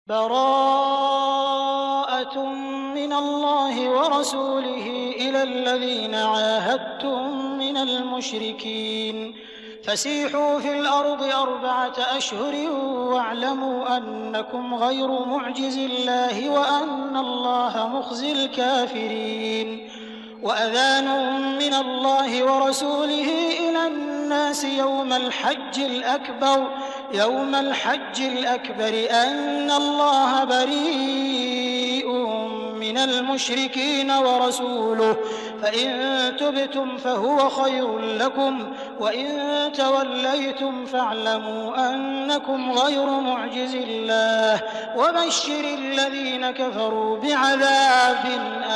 براءة من الله ورسوله إلى الذين عاهدتم من المشركين فسيحوا في الأرض 4 أشهر واعلموا أنكم غير معجز الله وأن الله مخزي الكافرين. وأذان من الله ورسوله إلى الناس يوم الحج الأكبر أن الله بريء من المشركين ورسوله فإن تبتم فهو خير لكم وإن توليتم فاعلموا أنكم غير معجز الله وبشر الذين كفروا بعذاب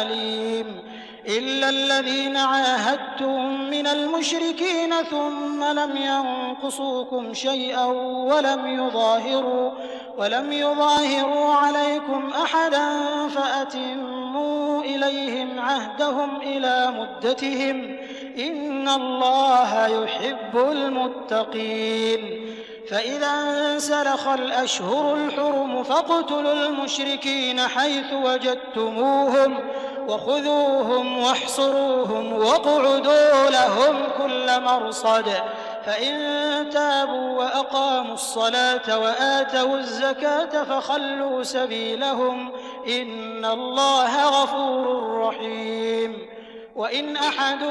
أليم. إلا الذين عاهدتم من المشركين ثم لم ينقصوكم شيئا ولم يظاهروا عليكم أحدا فأتموا إليهم عهدهم إلى مدتهم إن الله يحب المتقين. فإذا انسلخ الأشهر الحرم فاقتلوا المشركين حيث وجدتموهم وخذوهم واحصروهم واقعدوا لهم كل مرصد فإن تابوا وأقاموا الصلاة وآتوا الزكاة فخلوا سبيلهم إن الله غفور رحيم. وإن أحد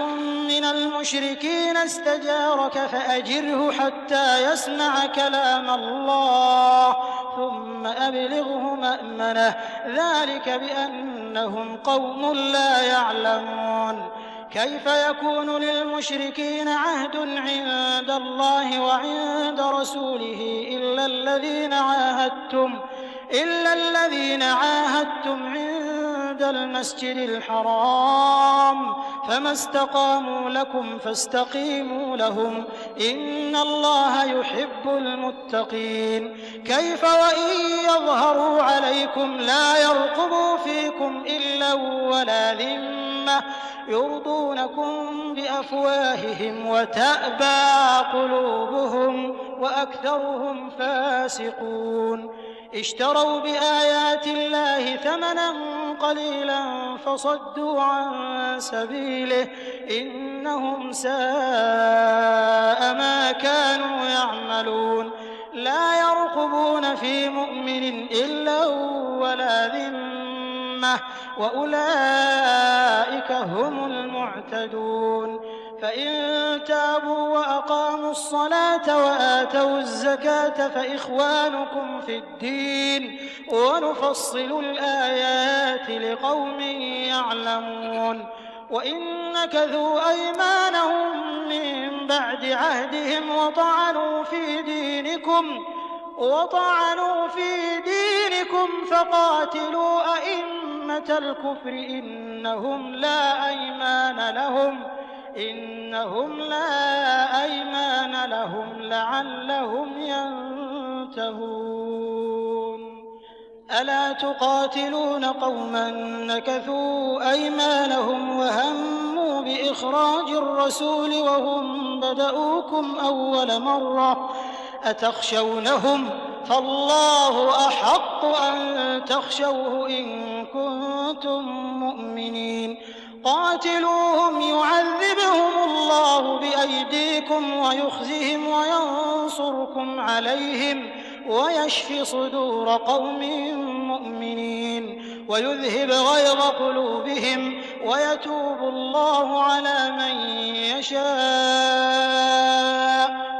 من المشركين استجارك فأجره حتى يسمع كلام الله ثم أبلغه مأمنه ذلك بأنهم قوم لا يعلمون. كيف يكون للمشركين عهد عند الله وعند رسوله إلا الذين عاهدتم عند المسجد الحرام فما استقاموا لكم فاستقيموا لهم إن الله يحب المتقين. كيف وإن يظهروا عليكم لا يرقبوا فيكم إلا ولا ذمة يرضونكم بأفواههم وتأبى قلوبهم وأكثرهم فاسقون. اشتروا بآيات الله ثمنا قليلا فصدوا عن سبيله إنهم ساء ما كانوا يعملون. لا يرقبون في مؤمن إلا ولا ذمة وأولئك هم المعتدون. فإن تابوا وأقاموا الصلاة وآتوا الزكاة فإخوانكم في الدين ونفصل الآيات لقوم يعلمون. وإن نكثوا أيمانهم من بعد عهدهم وطعنوا في دينكم فقاتلوا أئمة الكفر إنهم لا أيمان لهم لعلهم ينتهون. ألا تقاتلون قوما نكثوا أيمانهم وهموا بإخراج الرسول وهم بدؤوكم أول مرة أتخشونهم فالله أحق أن تخشوه إن كنتم مؤمنين. قاتلوهم يعذبهم الله بأيديكم ويخزهم وينصركم عليهم ويشف صدور قوم مؤمنين ويذهب غيظ قلوبهم ويتوب الله على من يشاء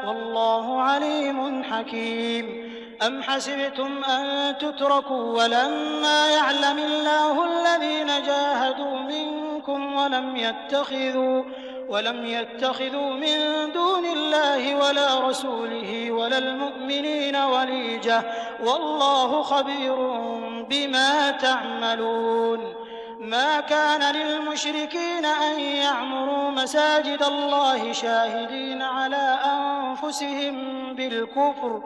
والله عليم حكيم. أم حسبتم أن تتركوا ولما يعلم الله الذين جاهدوا منكم ولم يتخذوا من دون الله ولا رسوله ولا المؤمنين وليجة والله خبير بما تعملون. ما كان للمشركين أن يعمروا مساجد الله شاهدين على أنفسهم بالكفر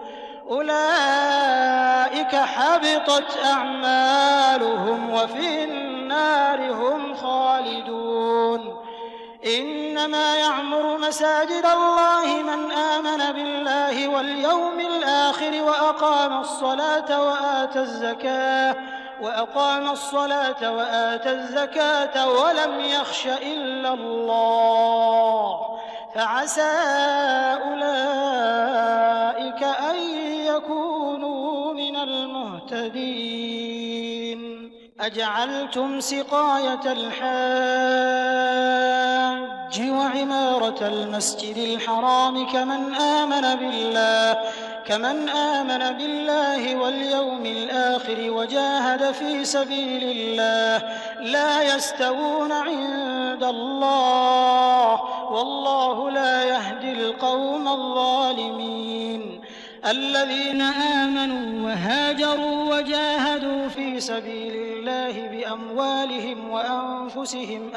أولئك حبطت أعمالهم وفي النار هم خالدون. إنما يعمر مساجد الله من آمن بالله واليوم الآخر وأقام الصلاة وآتى الزكاة ولم يخش إلا الله فعسى أولئك أن يكونوا من المهتدين. أجعلتم سقاية الحاج وعمارة المسجد الحرام كمن آمن بالله واليوم الآخر وجاهد في سبيل الله لا يستوون عند الله والله لا يهدي القوم الظالمين. الذين آمنوا وهاجروا وجاهدوا في سبيل الله بأموالهم وأنفسهم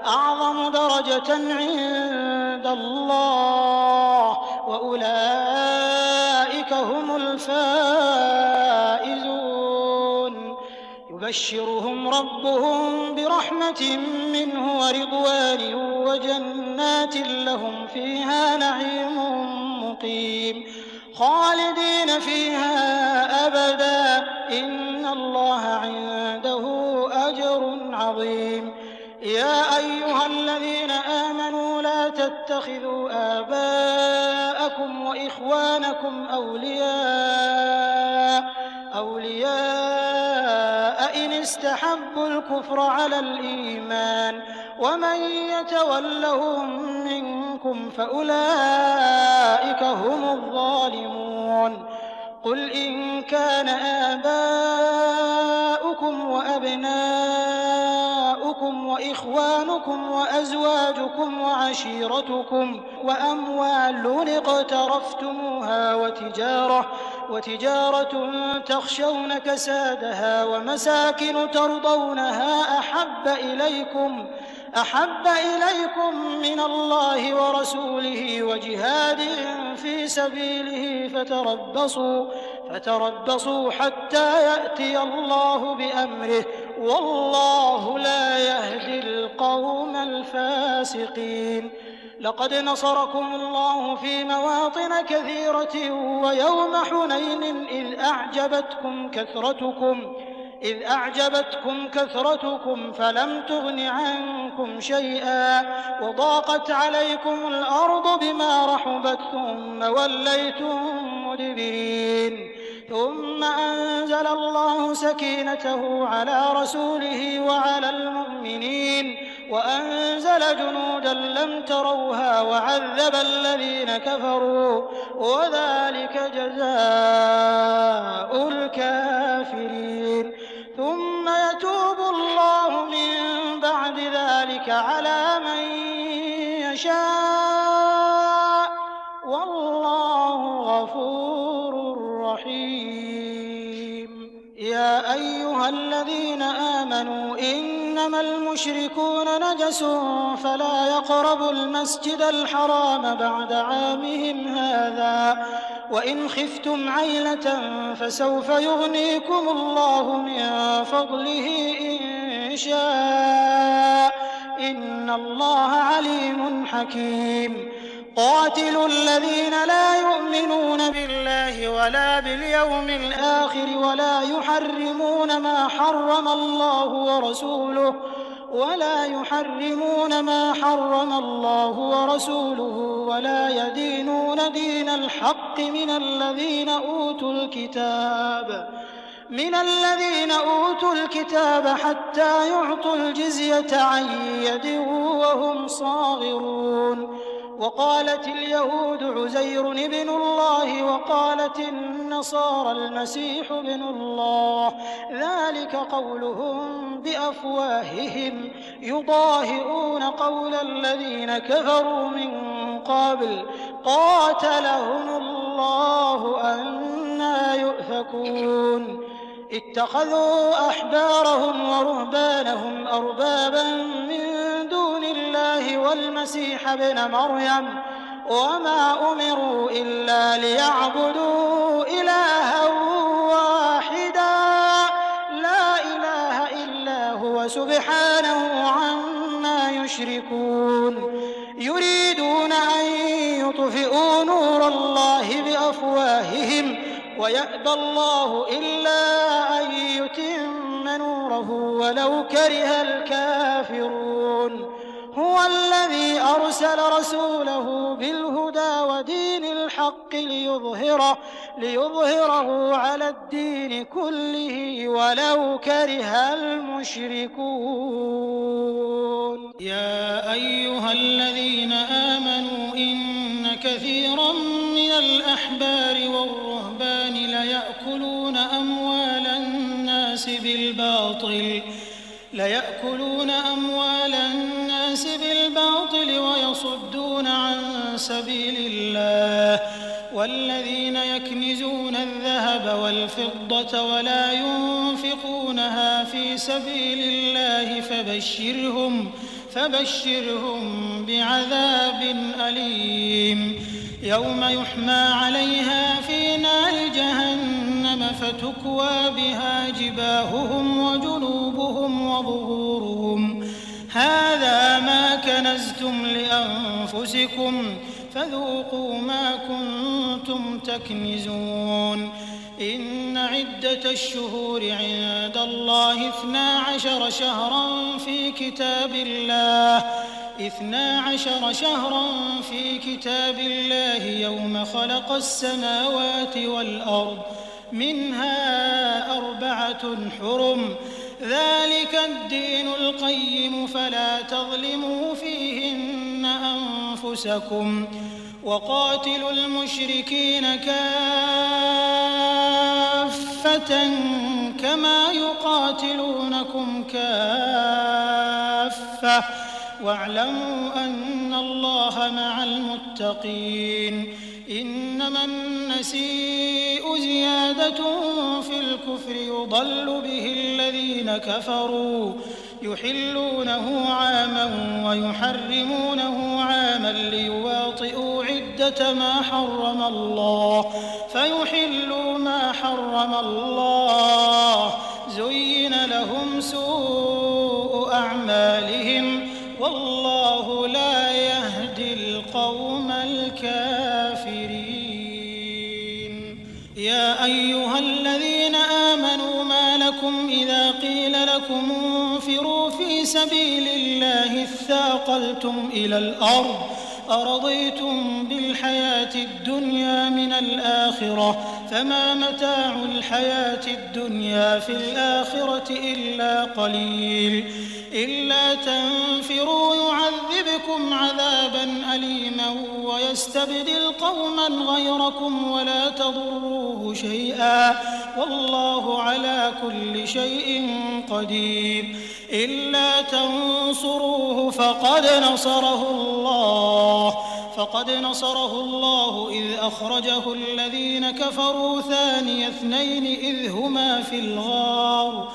أعظم درجة عند الله وأولئك هم الفائزون. يبشرهم ربهم برحمة منه ورضوان وجنات لهم فيها نعيم مقيم خالدين فيها أبدا إن الله عنده أجر عظيم. يا أيها الذين آمنوا لا تتخذوا آباءكم وإخوانكم أولياء إن استحبوا الكفر على الإيمان ومن يتولهم منكم فأولئك هم الظالمون. قل إن كان آباؤكم وأبناؤكم وإخوانكم وأزواجكم وعشيرتكم وأموال اقترفتموها وتجارة تخشون كسادها ومساكن ترضونها أحب إليكم من الله ورسوله وجهاد في سبيله فتربصوا حتى يأتي الله بأمره والله لا يهدي القوم الفاسقين. لقد نصركم الله في مواطن كثيرة ويوم حنين إذ أعجبتكم كثرتكم فلم تغن عنكم شيئا وضاقت عليكم الأرض بما رحبت ثم وليتم مدبرين. ثم أنزل الله سكينته على رسوله وعلى المؤمنين وأنزل جنودا لم تروها وعذب الذين كفروا وذلك جزاء الكافرين. ثم يتوب الله من بعد ذلك على من يشاء والله غفور رحيم. يا أيها الذين آمنوا إنما المشركون نجس فلا يقربوا المسجد الحرام بعد عامهم هذا وإن خفتم عيلة فسوف يغنيكم الله من فضله إن شاء إن الله عليم حكيم. قاتلوا الذين لا يؤمنون بالله ولا باليوم الآخر ولا يحرمون ما حرم الله ورسوله ولا يدينون دين الحق من الذين أوتوا الكتاب حتى يعطوا الجزية عن يد وهم صاغرون. وقالت اليهود عزير ابن الله وقالت النصارى المسيح ابن الله ذلك قولهم بأفواههم يضاهئون قول الذين كفروا من قبل قاتلهم الله أنى يؤفكون. اتخذوا أحبارهم ورهبانهم أربابا من دون الله والمسيح ابن مريم وما أمروا إلا ليعبدوا إلها واحدا لا إله إلا هو سبحانه عما المشركون يريدون أن يطفئوا نور الله بأفواههم ويأبى الله إلا أن يتم نوره ولو كره الكافرون هو الذي أرسل رسوله بالهدى ودين الحق ليظهره على الدين كله ولو كره المشركون. يا أيها الذين آمنوا إن كثيرا من الأحبار والرهبان ليأكلون أموال الناس بالباطل ويصدون عن سبيل الله والذين يكنزون الذهب والفضة ولا ينفقونها في سبيل الله فبشرهم بعذاب أليم يوم يحمى عليها في نار جهنم فتكوى بها جباههم وجنوبهم وظهورهم هذا ما كنزتم لأنفسكم فذوقوا ما كنتم تكنزون. إن عدة الشهور عند الله 12 شهرا في كتاب الله يوم خلق السماوات والأرض منها 4 حرم ذلك الدين القيم فلا تظلموا فيهن أنفسكم وقاتلوا المشركين كافة كما يقاتلونكم كافة واعلموا أن الله مع المتقين. إنما النسيء زيادة في الكفر يضل به الذين كفروا يحلونه عاما ويحرمونه عاما ليواطئوا عدة ما حرم الله فيحلوا ما حرم الله زين لهم سوء أعمالهم والله لا يهدي القوم الكافرين. يا أيها الذين آمنوا ما لكم إذا قيل لكم انفروا في سبيل الله اثاقلتم إلى الأرض أرضيتم بالحياة الدنيا من الآخرة فما متاع الحياة الدنيا في الآخرة إلا قليل. إلا تنفروا يعذبكم عذابا أليما ويستبدل قوما غيركم ولا تضروه شيئا والله على كل شيء قدير. إلا تنصروه فقد نصره الله إذ أخرجه الذين كفروا ثاني اثنين إذ هما في الغار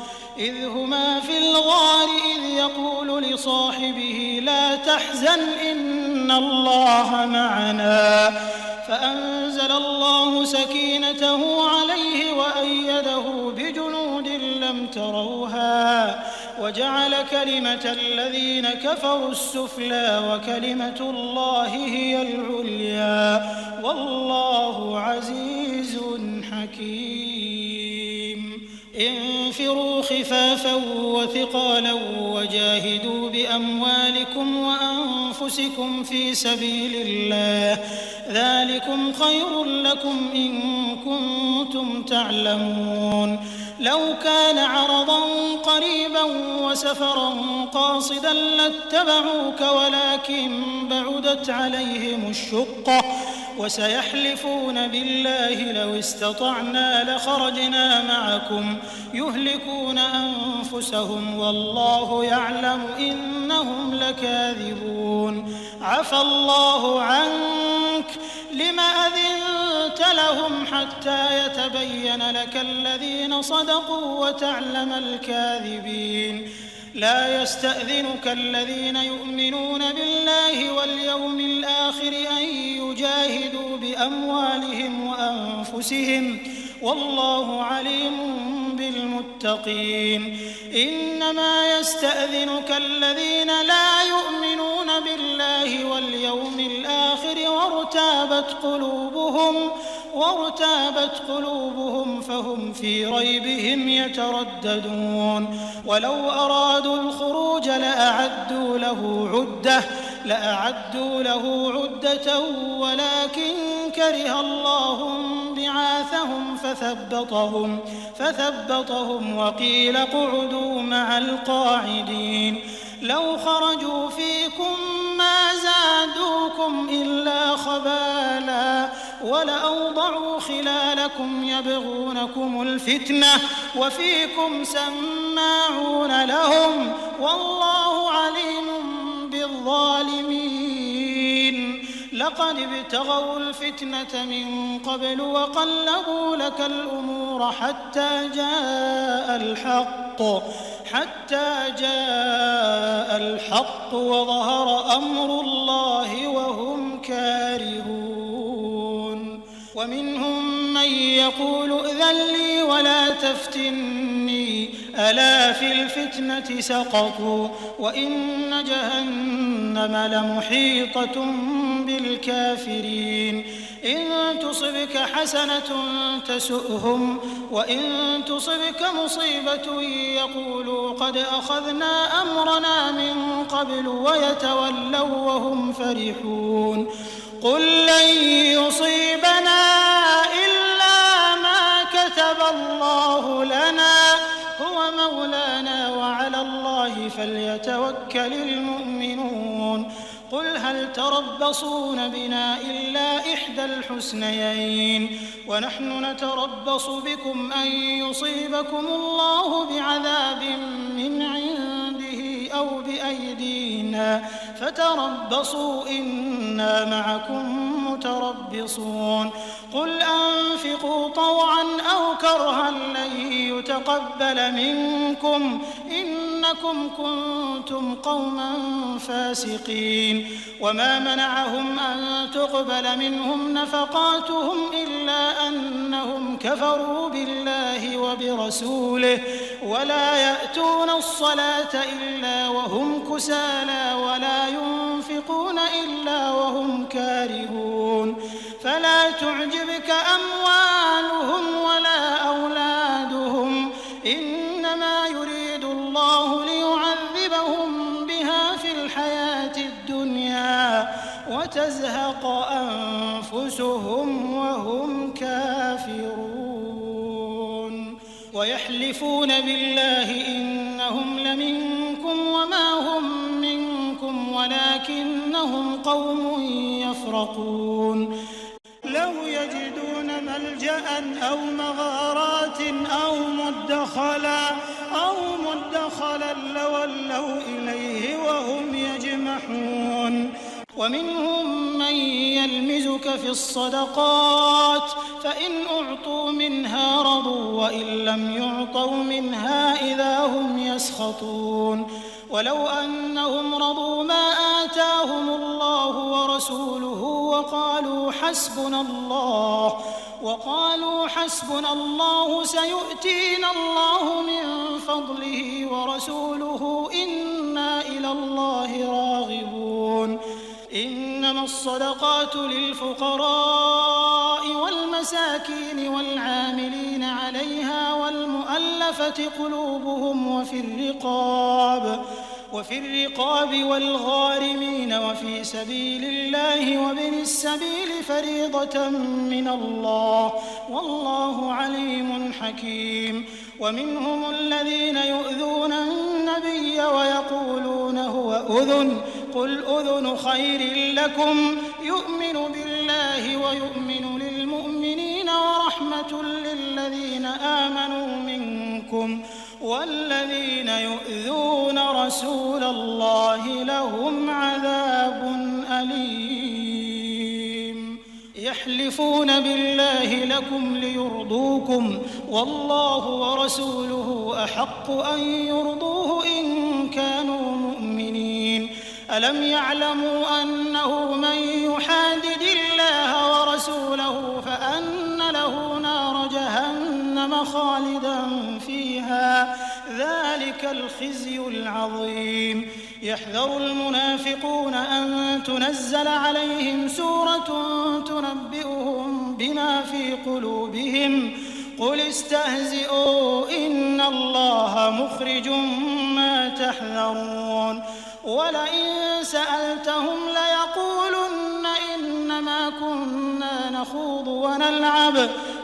إذ يقول لصاحبه لا تحزن إن الله معنا فأنزل الله سكينته عليه وأيده بجنود لم تروها وجعل كلمة الذين كفروا السفلى وكلمة الله هي العليا والله عزيز حكيم. انفروا خفافا وثقالا وجاهدوا بأموالكم وأنفسكم في سبيل الله ذلكم خير لكم إن كنتم تعلمون. لو كان عرضا قريبا وسفرا قاصدا لاتبعوك ولكن بعدت عليهم الشقة وسيحلفون بالله لو استطعنا لخرجنا معكم يهلكون أنفسهم والله يعلم إنهم لكاذبون. عفى الله عنك لم أذنت لهم حتى يتبين لك الذين صدقوا وتعلم الكاذبين. لا يستأذنك الذين يؤمنون بالله واليوم الآخر أن يجاهدوا بأموالهم وأنفسهم والله عليم بالمتقين. إنما يستأذنك الذين لا يؤمنون بالله واليوم الآخر وارتابت قلوبهم فهم في ريبهم يترددون. ولو أرادوا الخروج لأعدوا له عدة ولكن كره الله بعاثهم فثبطهم وقيل اقعدوا مع القاعدين. لو خرجوا فيكم ما زادوكم إلا خبالا ولأوضعوا خلالكم يبغونكم الفتنة وفيكم سماعون لهم والله عليم بالظالمين. لقد ابتغوا الفتنة من قبل وقلبوا لك الأمور حتى جاء الحق وظهر أمر الله وهم كارهون. ومنهم من يقول ائذن لي ولا تفتني ألا في الفتنة سقطوا وإن جهنم لمحيطة بالكافرين. إن تصبك حسنة تسؤهم وإن تصبك مصيبة يقولوا قد أخذنا أمرنا من قبل ويتولوا وهم فرحون. قل لن يصيبنا إلا ما كتب الله لنا هو مولانا وعلى الله فليتوكل المؤمنون. قل هل تربصون بنا إلا إحدى الحسنيين ونحن نتربص بكم أن يصيبكم الله بعذاب من عنده أو بأيدينا فتربصوا إنا معكم متربصون. قل أنفقوا طوعا أو كرها لن يتقبل منكم إنكم كنتم قوما فاسقين. وما منعهم أن تقبل منهم نفقاتهم إلا أنهم كفروا بالله وبرسوله ولا يأتون الصلاة إلا وهم كسالى ولا ينفقون إلا وهم كارهون. فلا تعجبك أموالهم ولا أولادهم إنما يريد الله ليعذبهم بها في الحياة الدنيا وتزهق أنفسهم وهم كافرون. ويحلفون بالله إنهم لمنكم وما هم منكم ولكنهم قوم يفرقون. لو يجدون ملجأ أو مغارات أو مدخلا لولوا إليه وهم يجمحون. ومنهم من يلمزك في الصدقات فإن أعطوا منها رضوا وإن لم يعطوا منها إذا هم يسخطون. ولو أنهم رضوا ما آتاهم الله ورسوله وقالوا حسبنا الله سيؤتينا الله من فضله ورسوله إنا إلى الله راغبون. إنما الصدقات للفقراء والمساكين والعاملين عليها والمؤلفة قلوبهم وفي الرقاب والغارمين وفي سبيل الله وابن السبيل فريضة من الله والله عليم حكيم. ومنهم الذين يؤذون النبي ويقولون هو أذن قل أذن خير لكم يؤمن بالله ويؤمن للمؤمنين ورحمة للذين آمنوا منكم والذين يؤذون رسول الله لهم عذاب أليم. يحلفون بالله لكم ليرضوكم والله ورسوله أحق أن يرضوه إن كانوا مؤمنين. ألم يعلموا أنه من يحادد الله ورسوله فأن له نار جهنم جهنم خالدا فيها ذلك الخزي العظيم. يحذر المنافقون أن تنزل عليهم سورة تنبئهم بما في قلوبهم قل استهزئوا إن الله مخرج ما تحذرون. ولئن سألتهم ليقولن إنما كنا نخوض ونلعب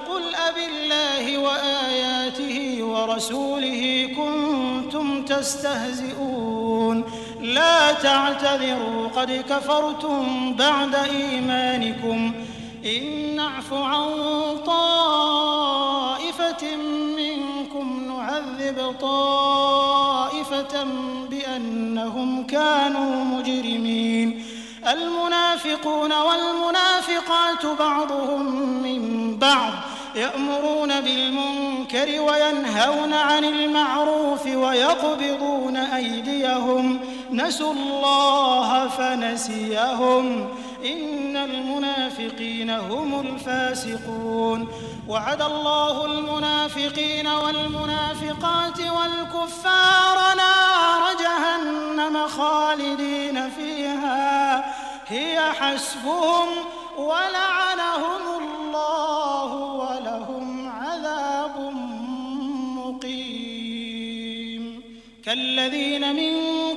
قل أبالله وآياته ورسوله كنتم تستهزئون لا تعتذروا قد كفرتم بعد إيمانكم إن نعف عن طائفة منكم نعذب طائفة بأنهم كانوا مجرمين. المنافقون والمنافقات بعضهم من بعض يأمرون بالمنكر وينهون عن المعروف ويقبضون أيديهم نسوا الله فنسيهم إن المنافقين هم الفاسقون. وعد الله المنافقين والمنافقات والكفار نار جهنم خالدين فيها هي حسبهم ولعنهم الله ولهم عذاب مقيم. كالذين من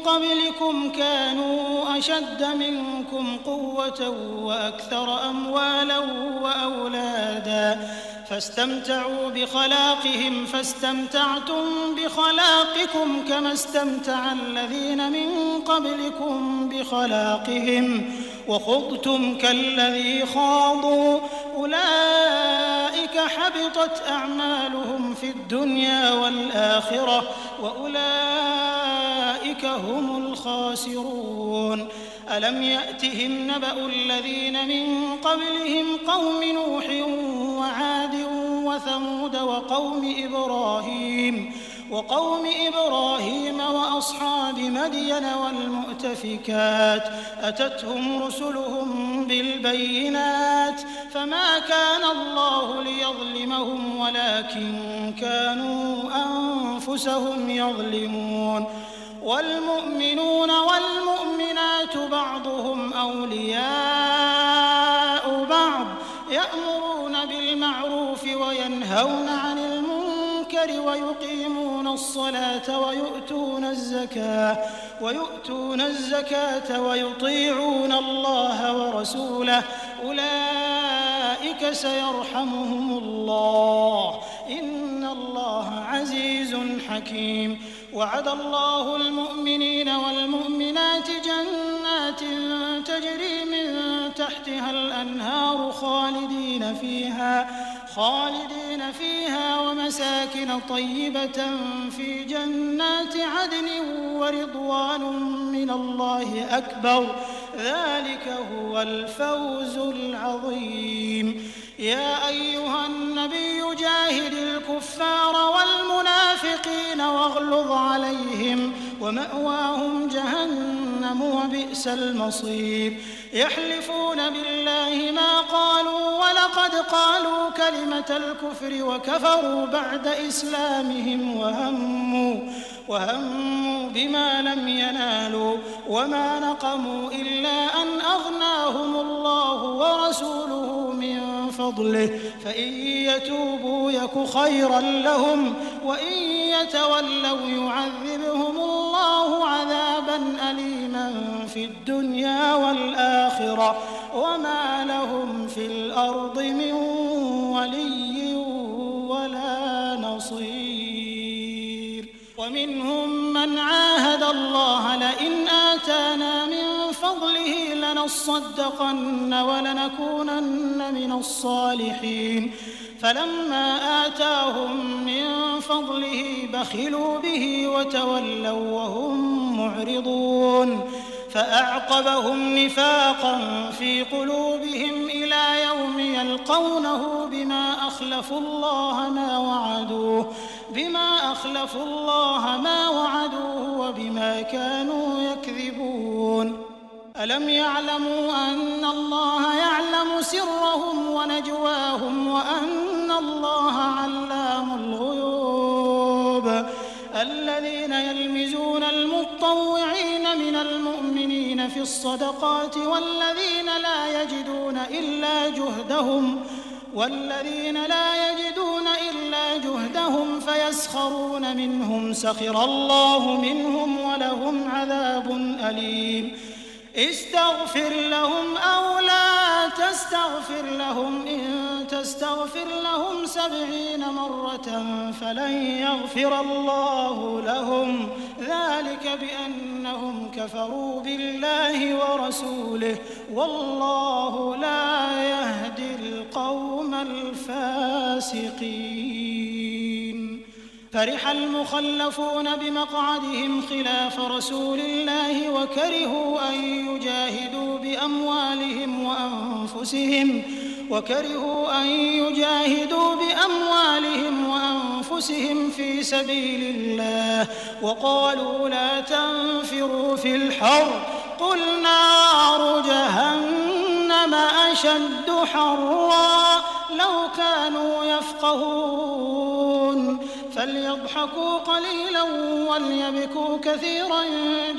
قبلكم كانوا أشد منكم قوة وأكثر أموالا وأولادا فاستمتعوا بخلاقهم فاستمتعتم بخلاقكم كما استمتع الذين من قبلكم بخلاقهم وخضتم كالذي خاضوا أولئك حبطت أعمالهم في الدنيا والآخرة وأولئك هم الخاسرون. ألم يأتهم نبأ الذين من قبلهم قوم نوح وعاد وثمود وقوم إبراهيم وأصحاب مدين والمؤتفكات أتتهم رسلهم بالبينات فما كان الله ليظلمهم ولكن كانوا أنفسهم يظلمون. والمؤمنون والمؤمنات بعضهم أولياء بعض يأمرون بالمعروف وينهون عن المنكر ويقيمون الصلاة ويؤتون الزكاة ويطيعون الله ورسوله أولئك سيرحمهم الله إن الله عزيز حكيم. وعد الله المؤمنين والمؤمنات جنات تجري من تحتها الأنهار خالدين فيها ومساكن طيبة في جنات عدن ورضوان من الله أكبر ذلك هو الفوز العظيم. يا أيها النبي جاهد الكفار والمنافقين واغلظ عليهم ومأواهم جهنم وبئس المصير. يحلفون بالله ما قالوا ولقد قالوا كلمة الكفر وكفروا بعد إسلامهم وهموا بما لم ينالوا وما نقموا إلا أن أغناهم الله ورسوله من فضله فإن يتوبوا يك خيرا لهم وإن يتولوا يعذبهم الله عذابا أليما في الدنيا والآخرة وما لهم في الأرض من ولي ولا نصير. ومنهم من عاهد الله لئن آتانا من فضله لنصدقن ولنكونن من الصالحين فلما آتاهم من فضله بخلوا به وتولوا وهم معرضون فأعقبهم نفاقا في قلوبهم إلى يوم يلقونه بما أخلفوا الله ما وعدوه وبما كانوا يكذبون. ألم يعلموا أن الله يعلم سرهم ونجواهم وأن الله علام الذين يلمزون المطوعين من المؤمنين في الصدقات والذين لا يجدون إلا جهدهم فيسخرون منهم سخر الله منهم ولهم عذاب أليم استغفر لهم أو لا تستغفر لهم إن تستغفر لهم 70 مرة فلن يغفر الله لهم ذلك بأنهم كفروا بالله ورسوله والله لا يهدي القوم الفاسقين. فرح المخلفون بمقعدهم خلاف رسول الله وكرهوا أن يجاهدوا بأموالهم وأنفسهم في سبيل الله وقالوا لا تنفروا في الحر قل نار جهنم أشد حرا لو كانوا يفقهون فليضحكوا قليلا وليبكوا كثيرا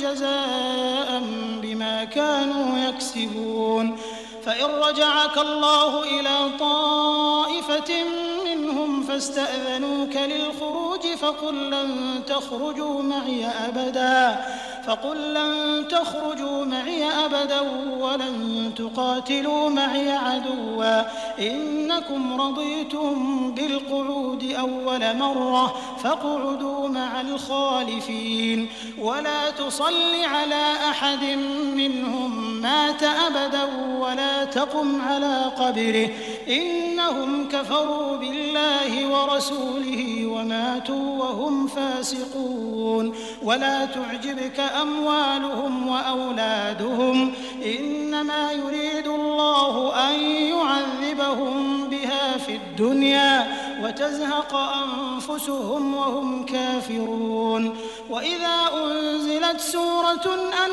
جزاء بما كانوا يكسبون. فإن رجعك الله إلى طائفة منهم فاستأذنوك للخروج فقل لن تخرجوا معي أبدا ولن تقاتلوا معي عدوا إنكم رضيتم بالقعود أول مرة فاقعدوا مع الخالفين ولا تصل على أحد منهم مات أبدا ولا تقم على قبره إنهم كفروا بالله ورسوله وماتوا وهم فاسقون. ولا تعجبك أموالهم وأولادهم إنما يريد الله أن يعذبهم بها في الدنيا وتزهق أنفسهم وهم كافرون. وإذا أنزلت سورة أن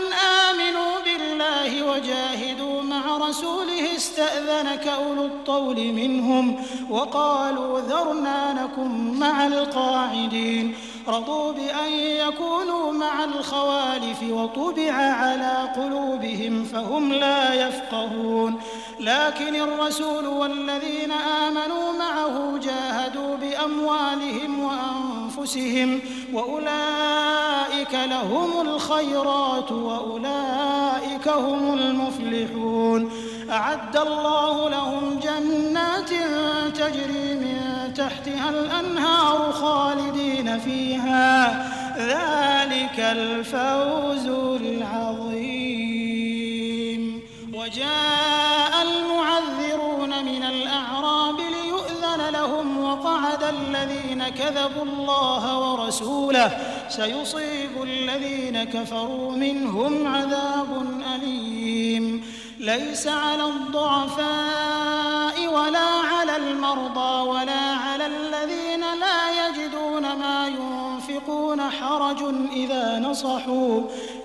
آمنوا بالله وجاهدوا مع رسوله استأذنك أولو الطول منهم وقالوا ذرنا نكن مع القاعدين رضوا بأن يكونوا مع الخوالف وطبع على قلوبهم فهم لا يفقهون. لكن الرسول والذين آمنوا معه جاهدوا بأموالهم وأنفسهم وأولئك لهم الخيرات وأولئك هم المفلحون. أعد الله لهم جنات تجري من تحتها الأنهار خالدين فيها ذلك الفوز العظيم. وجاء المعذرون من الأعراب ليؤذن لهم وقعد الذين كذبوا الله ورسوله سيصيب الذين كفروا منهم عذاب أليم. ليس على الضعفاء ولا على المرضى ولا على الذين لا يجدون ما ينفقون حرج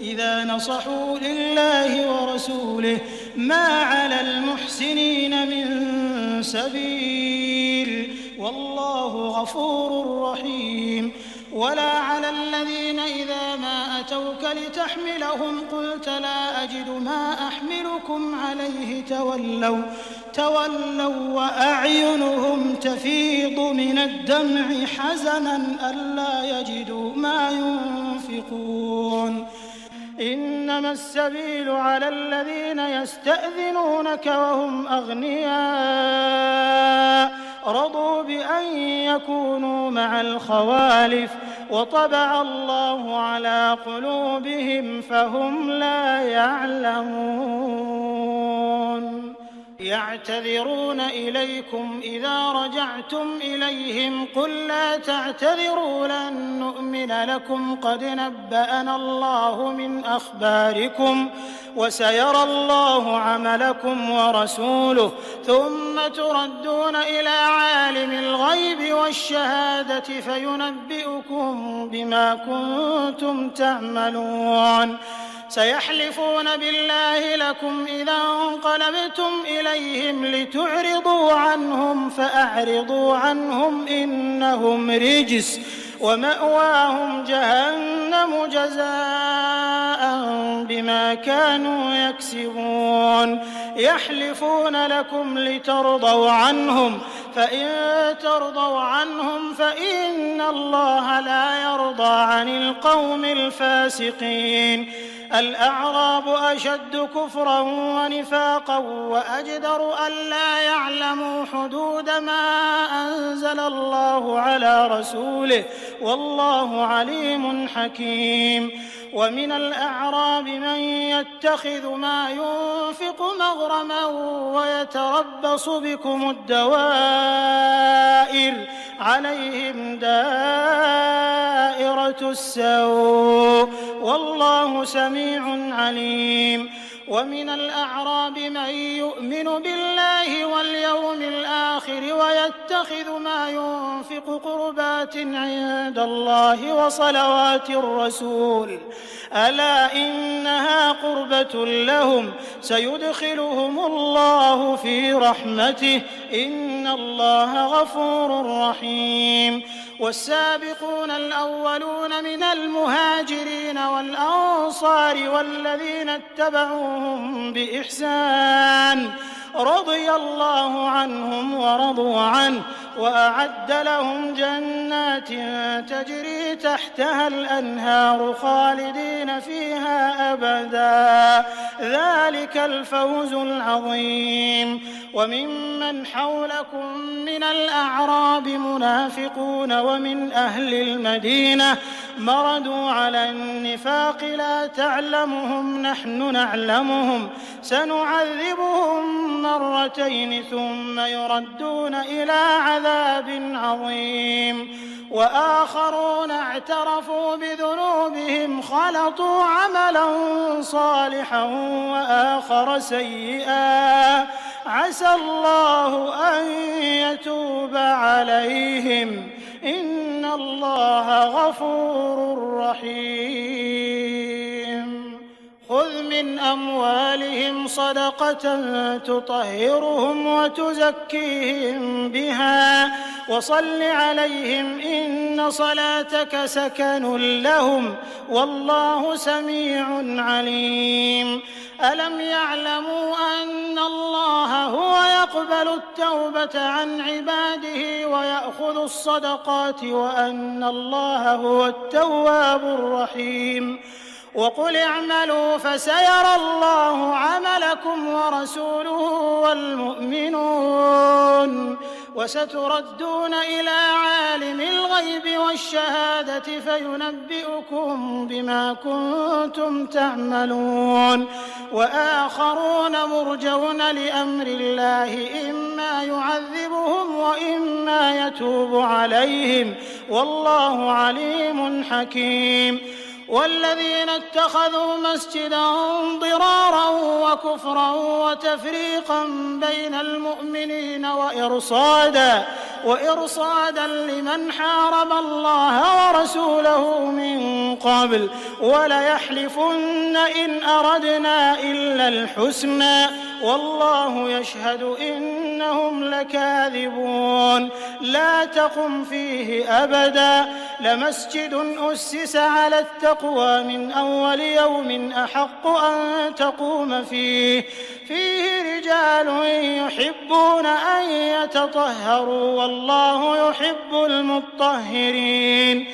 إذا نصحوا لله ورسوله ما على المحسنين من سبيل والله غفور رحيم. ولا على الذين إذا ما أتوك لتحملهم قلت لا أجد ما أحملكم عليه تولوا وأعينهم تفيض من الدمع حزنا ألا يجدوا ما ينفقون. إنما السبيل على الذين يستأذنونك وهم أغنياء رضوا بأن يكونوا مع الخوالف وطبع الله على قلوبهم فهم لا يعلمون. يعتذرون إليكم إذا رجعتم إليهم قل لا تعتذروا لن نؤمن لكم قد نبأنا الله من أخباركم وسيرى الله عملكم ورسوله ثم تردون إلى عالم الغيب والشهادة فينبئكم بما كنتم تعملون. سيحلفون بالله لكم إذا انقلبتم إليهم لتعرضوا عنهم فأعرضوا عنهم إنهم رجس ومأواهم جهنم جزاء بما كانوا يكسبون يحلفون لكم لترضوا عنهم فإن ترضوا عنهم فإن الله لا يرضى عن القوم الفاسقين الأعراب أشد كفرا ونفاقا وأجدر ألا يعلموا حدود ما أنزل الله على رسوله والله عليم حكيم ومن الأعراب من يتخذ ما ينفق مغرما ويتربص بكم الدوائر عليهم دائرة السوء والله سميع عليم ومن الأعراب من يؤمن بالله واليوم الآخر ويتخذ ما ينفق قربات عند الله وصلوات الرسول ألا إنها قربة لهم سيدخلهم الله في رحمته إن الله غفور رحيم والسابقون الأولون من المهاجرين والأنصار والذين اتبعوهم بإحسان رضي الله عنهم ورضوا عنه وأعد لهم جنات تجري تحتها الأنهار خالدين فيها أبدا ذلك الفوز العظيم وممن حولكم من الأعراب منافقون ومن أهل المدينة مردوا على النفاق لا تعلمهم نحن نعلمهم سنعذبهم مرتين ثم يردون إلى عذاب عظيم وآخرون اعترفوا بذنوبهم خلطوا عملا صالحا وآخر سيئا عسى الله أن يتوب عليهم إن الله غفور رحيم خذ من أموالهم صدقة تطهرهم وتزكيهم بها وصل عليهم إن صلاتك سكن لهم والله سميع عليم ألم يعلموا أن الله هو يقبل التوبة عن عباده ويأخذ الصدقات وأن الله هو التواب الرحيم وقل اعملوا فسيرى الله عملكم ورسوله والمؤمنون وستردون إلى عالم الغيب والشهادة فينبئكم بما كنتم تعملون وآخرون مرجون لأمر الله إما يعذبهم وإما يتوب عليهم والله عليم حكيم والذين اتخذوا مسجدا ضرارا وكفرا وتفريقا بين المؤمنين وإرصادا لمن حارب الله ورسوله من قبل وليحلفن إن أردنا إلا الحسنى والله يشهد إنهم لكاذبون لا تقم فيه أبدا لمسجد أسس على التقوى من أول يوم أحق أن تقوم فيه رجال يحبون أن يتطهروا والله يحب المطهرين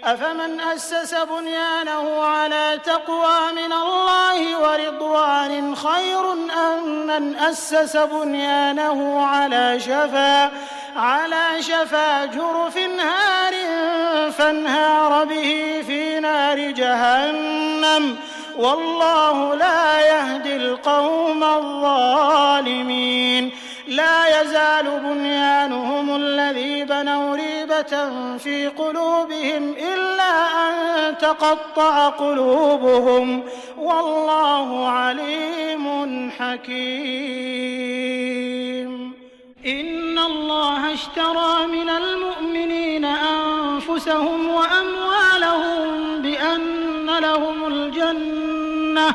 أفمن أسس بنيانه على تقوى من الله ورضوان خير أم من أسس بنيانه على شفا جرف هار فانهار به في نار جهنم والله لا يهدي القوم الظالمين لا يزال بنيانهم الذي بنوا ريبة في قلوبهم إلا أن تقطع قلوبهم والله عليم حكيم إن الله اشترى من المؤمنين أنفسهم وأموالهم بأن لهم الجنة الجنة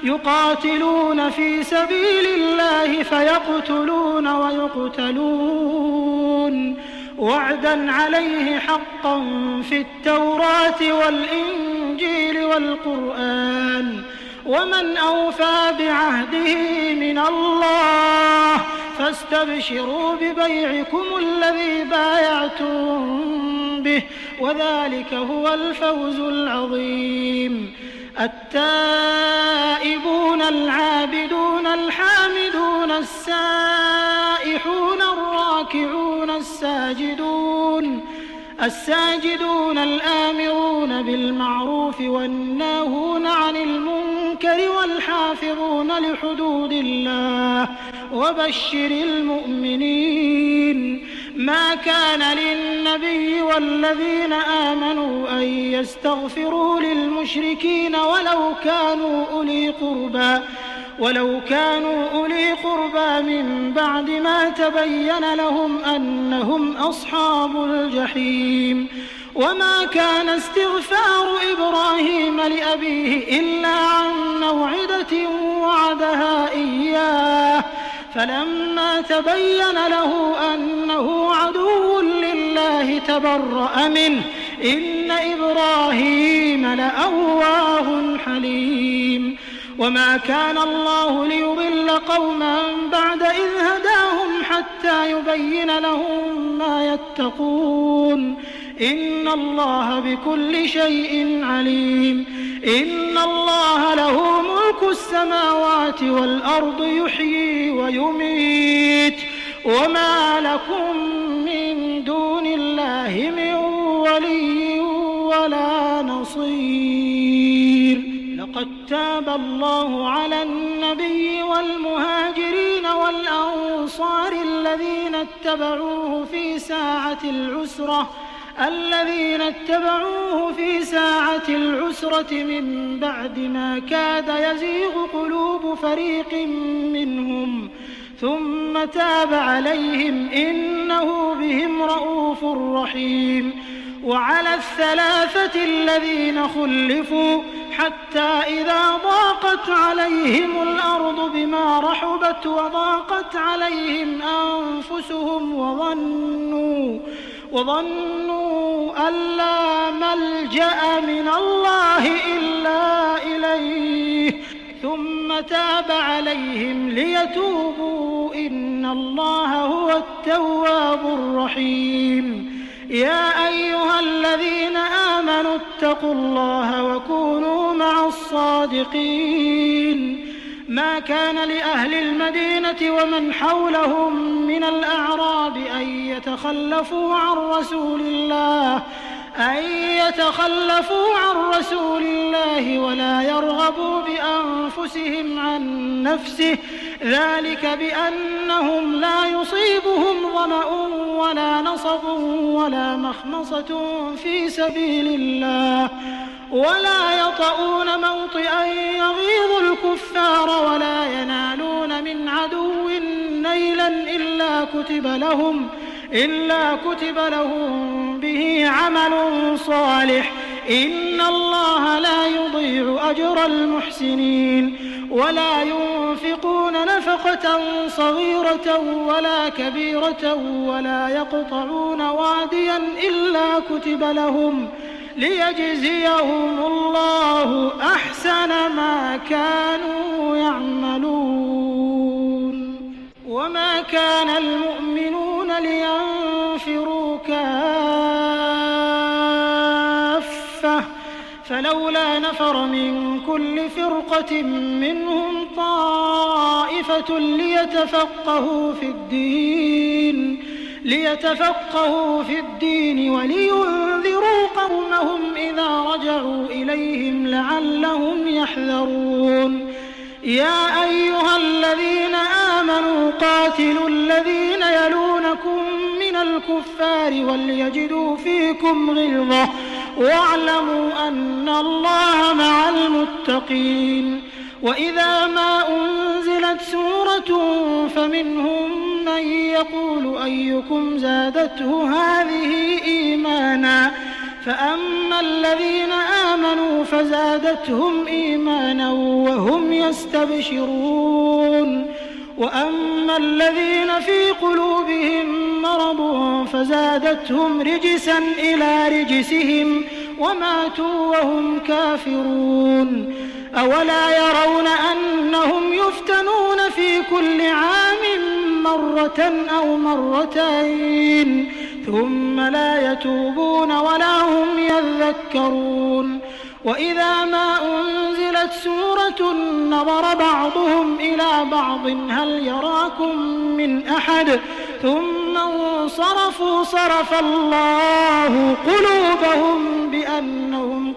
يقاتلون في سبيل الله فيقتلون ويقتلون وعدا عليه حقا في التوراة والإنجيل والقرآن ومن أوفى بعهده من الله فاستبشروا ببيعكم الذي بايعتم به وذلك هو الفوز العظيم. التائبون العابدون الحامدون السائحون الراكعون الساجدون الآمرون بالمعروف والناهون عن المنكر والحافظون لحدود الله وبشر المؤمنين. ما كان للنبي والذين آمنوا أن يستغفروا للمشركين ولو كانوا أولي قربى من بعد ما تبين لهم أنهم أصحاب الجحيم. وما كان استغفار إبراهيم لأبيه إلا عن موعدة وعدها إياه فلما تبين له أنه عدو لله تبرأ منه إن إبراهيم لأواه حليم. وما كان الله ليضل قوما بعد إذ هداهم حتى يبين لهم ما يتقون إن الله بكل شيء عليم. إن الله له ملك السماوات والأرض يحيي ويميت وما لكم من دون الله من ولي ولا نصير. لقد تاب الله على النبي والمهاجرين والأنصار الذين اتبعوه في ساعة العسرة من بعد ما كاد يزيغ قلوب فريق منهم ثم تاب عليهم إنه بهم رءوف رحيم. وعلى الثلاثة الذين خلفوا حتى إذا ضاقت عليهم الأرض بما رحبت وضاقت عليهم أنفسهم وظنوا أن لا ملجأ من الله إلا إليه ثم تاب عليهم ليتوبوا إن الله هو التواب الرحيم. يا أيها الذين آمنوا اتقوا الله وكونوا مع الصادقين. ما كان لأهل المدينة ومن حولهم من الأعراب أن يتخلفوا عن رسول الله ولا يرغبوا بأنفسهم عن نفسه ذلك بأنهم لا يصيبهم ظمأ ولا نصب ولا مخمصة في سبيل الله ولا يطؤون موطئا يغيظ الكفار ولا ينالون من عدو نيلا إلا كتب لهم به عمل صالح إن الله لا يضيع أجر المحسنين. ولا ينفقون نفقة صغيرة ولا كبيرة ولا يقطعون واديا إلا كتب لهم ليجزيهم الله أحسن ما كانوا يعملون. وما كان المؤمنون لينفروا كافة فلولا نفر من كل فرقة منهم طائفة ليتفقهوا في الدين ولينذروا قومهم إذا رجعوا إليهم لعلهم يحذرون. يا أيها الذين آمنوا قاتلوا الذين يلونكم من الكفار وليجدوا فيكم غلظة واعلموا أن الله مع المتقين. وإذا ما أنزلت سورة فمنهم من يقول أيكم زادته هذه إيمانا فأما الذين آمنوا فزادتهم إيمانا وهم يستبشرون وأما الذين في قلوبهم مرض فزادتهم رجسا إلى رجسهم وماتوا وهم كافرون أولا يرون أنهم يفتنون في كل عام مرة أو مرتين ثم لا يتوبون ولا هم يذكرون وإذا ما أنزلت سورة نظر بعضهم إلى بعض هل يراكم من أحد ثم انصرفوا صرف الله قلوبهم بأنهم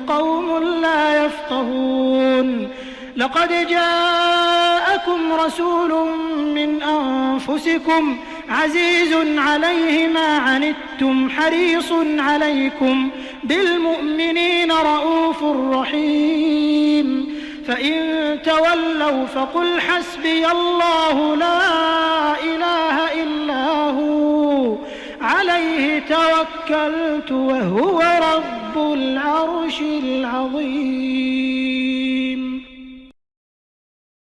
قوم لا يفقهون لقد جاءكم رسول من أنفسكم عزيز عليه ما عنتم حريص عليكم بالمؤمنين رءوف رحيم فإن تولوا فقل حسبي الله لا إله إلا هو عليه توكلت وهو رب العرش العظيم.